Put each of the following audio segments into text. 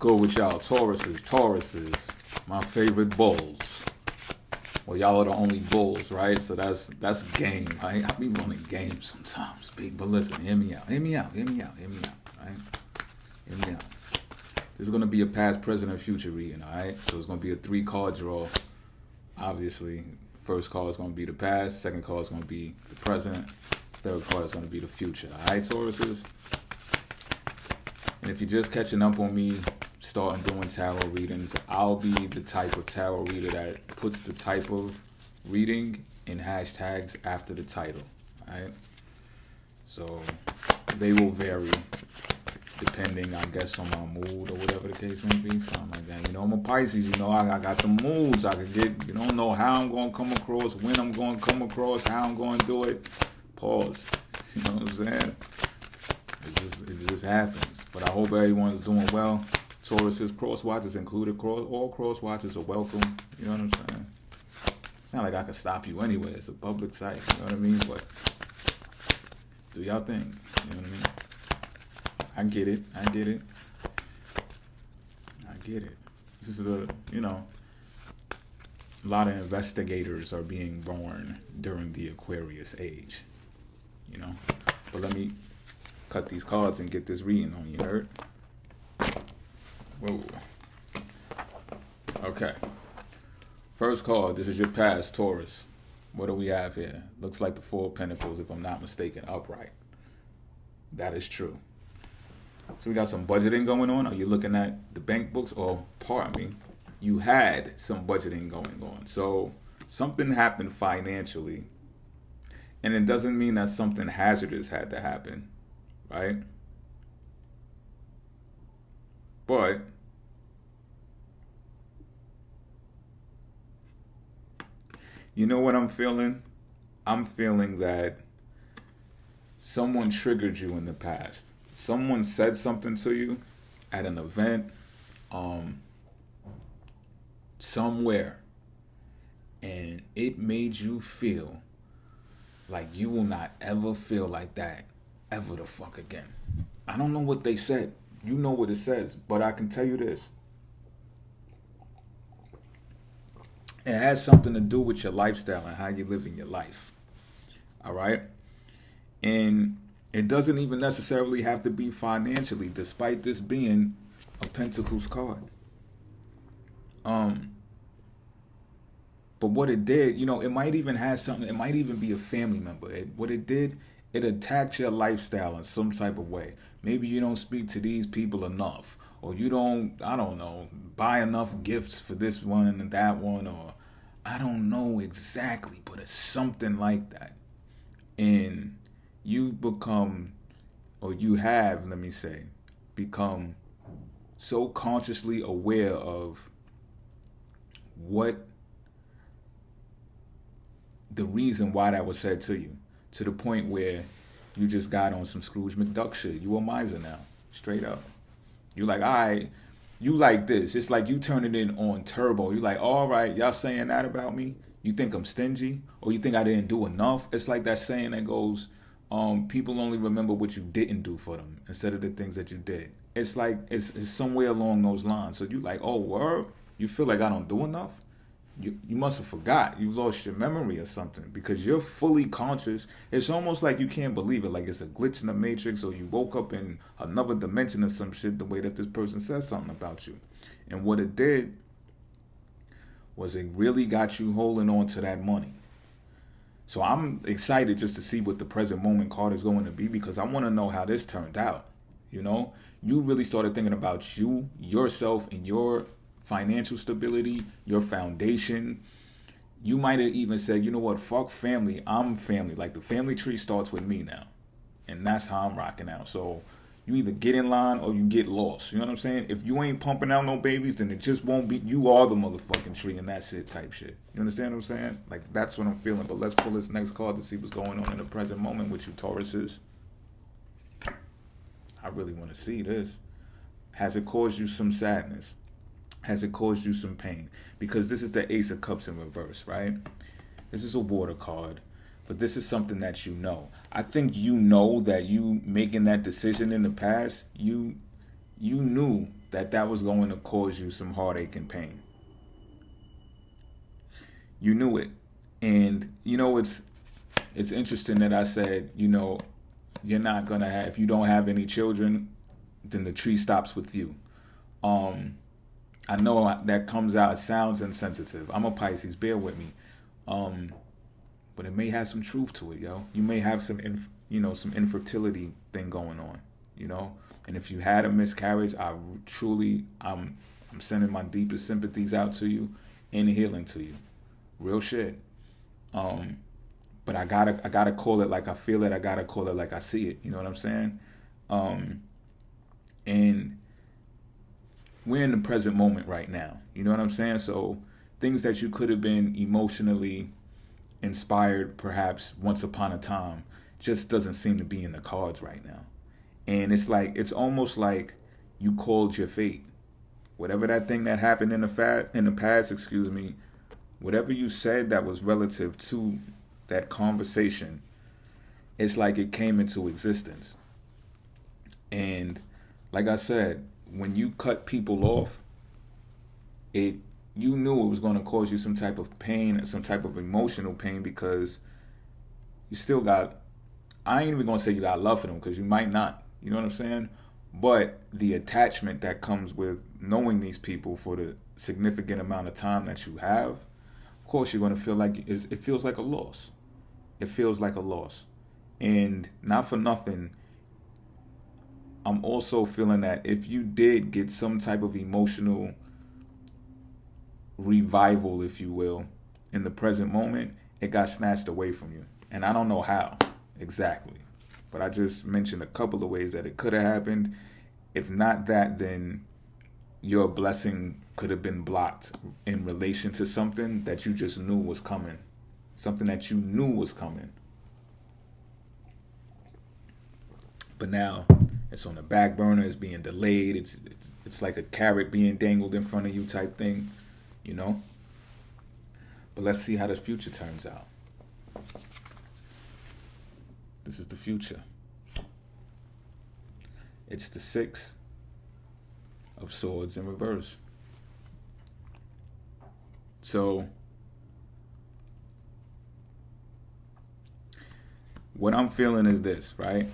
Go with y'all, Tauruses, my favorite bulls. Well, y'all are the only bulls, right? So that's a game, right? I be running games sometimes, big. But listen, hear me out, right? Hear me out. This is gonna be a past, present, and future reading, all right? So it's gonna be a 3-card draw. Obviously, first card is gonna be the past, second card is gonna be the present, third card is gonna be the future, all right, Tauruses? And if you're just catching up on me, starting doing tarot readings, I'll be the type of tarot reader that puts the type of reading in hashtags after the title, right? So they will vary depending, I guess, on my mood or whatever the case may be, something like that. You know, I'm a Pisces, you know, I got the moods I could get. You don't know how I'm going to come across, when I'm going to come across, how I'm going to do it. Pause. You know what I'm saying? It just happens. But I hope everyone's doing well. Taurus's cross watches included. All cross watches are welcome. You know what I'm saying? It's not like I can stop you anywhere. It's a public site. You know what I mean? But do y'all thing. You know what I mean? I get it. This is a lot of investigators are being born during the Aquarius age. You know? But let me cut these cards and get this reading on you, heard? Whoa. Okay. First card, this is your past, Taurus. What do we have here? Looks like the 4 of Pentacles, if I'm not mistaken, upright. That is true. So we got some budgeting going on. Are you looking at the bank books? Or, pardon me, you had some budgeting going on. So something happened financially. And it doesn't mean that something hazardous had to happen, right? But you know what I'm feeling? I'm feeling that someone triggered you in the past. Someone said something to you at an event, somewhere, and it made you feel like you will not ever feel like that ever the fuck again. I don't know what they said. You know what it says, but I can tell you this. It has something to do with your lifestyle and how you're living your life. All right? And it doesn't even necessarily have to be financially, despite this being a Pentacles card. But what it did, it might even have something, it might even be a family member. What it did, it attacked your lifestyle in some type of way. Maybe you don't speak to these people enough, or you don't, I don't know, buy enough gifts for this one and that one, or I don't know exactly, but it's something like that. And you've become, or you have, let me say, become so consciously aware of what the reason why that was said to you, to the point where you just got on some Scrooge McDuck shit. You a miser now, straight up. You like, all right, you like this. It's like you turning it on turbo. You like, all right, y'all saying that about me? You think I'm stingy? Or you think I didn't do enough? It's like that saying that goes, people only remember what you didn't do for them instead of the things that you did. It's like, it's somewhere along those lines. So you like, oh, word? You feel like I don't do enough? You must have forgot. You lost your memory or something because you're fully conscious. It's almost like you can't believe it. Like it's a glitch in the matrix, or you woke up in another dimension or some shit the way that this person says something about you. And what it did was it really got you holding on to that money. So I'm excited just to see what the present moment card is going to be, because I want to know how this turned out. You really started thinking about you, yourself, and your financial stability, your foundation. You might have even said, you know what, fuck family, I'm family. Like the family tree starts with me now. And that's how I'm rocking out. So you either get in line or you get lost. You know what I'm saying? If you ain't pumping out no babies, then it just won't be, you are the motherfucking tree and that's it type shit. You understand what I'm saying? Like that's what I'm feeling. But let's pull this next card to see what's going on in the present moment with you, Tauruses. I really want to see this. Has it caused you some sadness? Has it caused you some pain? Because this is the Ace of Cups in reverse, right? This is a water card, but this is something that you know. I think you know that you making that decision in the past, you knew that was going to cause you some heartache and pain. You knew it. And, it's interesting that I said, you're not going to have, if you don't have any children, then the tree stops with you. I know that comes out, it sounds insensitive. I'm a Pisces, bear with me. But it may have some truth to it, yo. You may have some infertility thing going on, And if you had a miscarriage, I'm sending my deepest sympathies out to you and healing to you. Real shit. But I gotta call it like I feel it. I gotta call it like I see it. You know what I'm saying? And we're in the present moment right now. You know what I'm saying? So things that you could have been emotionally inspired perhaps once upon a time just doesn't seem to be in the cards right now. And it's almost like you called your fate. Whatever that thing that happened in the past, whatever you said that was relative to that conversation, it's like it came into existence. And like I said, when you cut people off, you knew it was going to cause you some type of pain, some type of emotional pain, because you still got, I ain't even going to say you got love for them, because you might not, you know what I'm saying? But the attachment that comes with knowing these people for the significant amount of time that you have, of course you're going to feel like it feels like a loss. It feels like a loss. And not for nothing, I'm also feeling that if you did get some type of emotional revival, if you will, in the present moment, it got snatched away from you. And I don't know how exactly, but I just mentioned a couple of ways that it could have happened. If not that, then your blessing could have been blocked in relation to something that you just knew was coming. Something that you knew was coming. But now it's on the back burner, it's being delayed, it's like a carrot being dangled in front of you type thing, But let's see how the future turns out. This is the future. It's the 6 of Swords in reverse. So what I'm feeling is this, right?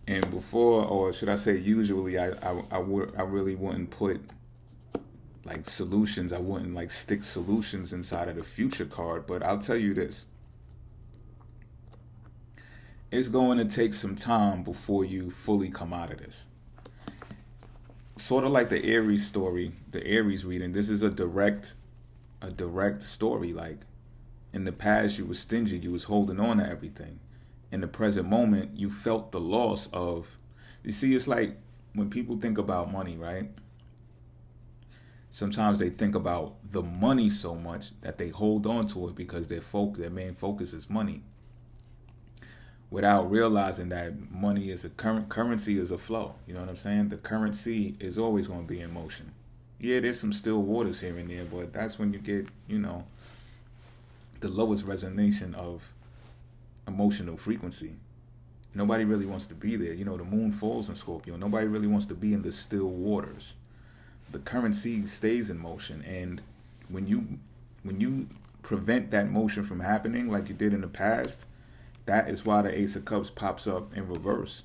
And before, or should I say usually, I really wouldn't put like solutions. I wouldn't like stick solutions inside of the future card. But I'll tell you this. It's going to take some time before you fully come out of this. Sort of like the Aries story, the Aries reading. This is a direct story. Like in the past, you were stingy. You was holding on to everything. In the present moment, you felt the loss of, you see, it's like when people think about money, right? Sometimes they think about the money so much that they hold on to it because their main focus is money, without realizing that money is currency is a flow. You know what I'm saying? The currency is always going to be in motion. Yeah, there's some still waters here and there, but that's when you get, the lowest resonation of emotional frequency. Nobody really wants to be there. The moon falls in Scorpio. Nobody really wants to be in the still waters. The currency stays in motion, and when you prevent that motion from happening like you did in the past, that is why the Ace of Cups pops up in reverse.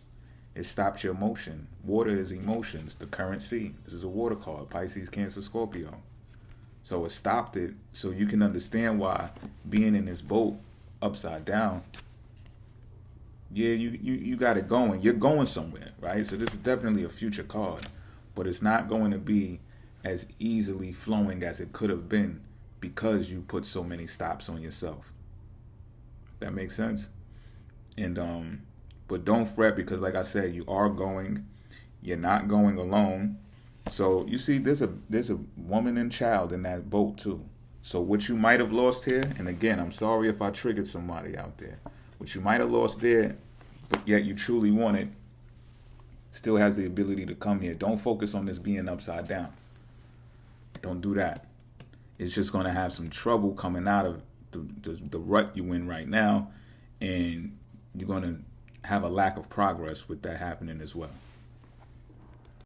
It stops your motion. Water is emotions. The currency. This is a water card. Pisces, Cancer, Scorpio. So it stopped it, so you can understand why being in this boat upside down, yeah, you got it going. You're going somewhere, right? So this is definitely a future card, but it's not going to be as easily flowing as it could have been because you put so many stops on yourself. That makes sense? And but don't fret, because like I said, you are going. You're not going alone. So you see, there's a woman and child in that boat too. So what you might have lost here, and again, I'm sorry if I triggered somebody out there. What you might have lost there, but yet you truly want it, still has the ability to come here. Don't focus on this being upside down. Don't do that. It's just going to have some trouble coming out of the rut you in right now, and you're going to have a lack of progress with that happening as well.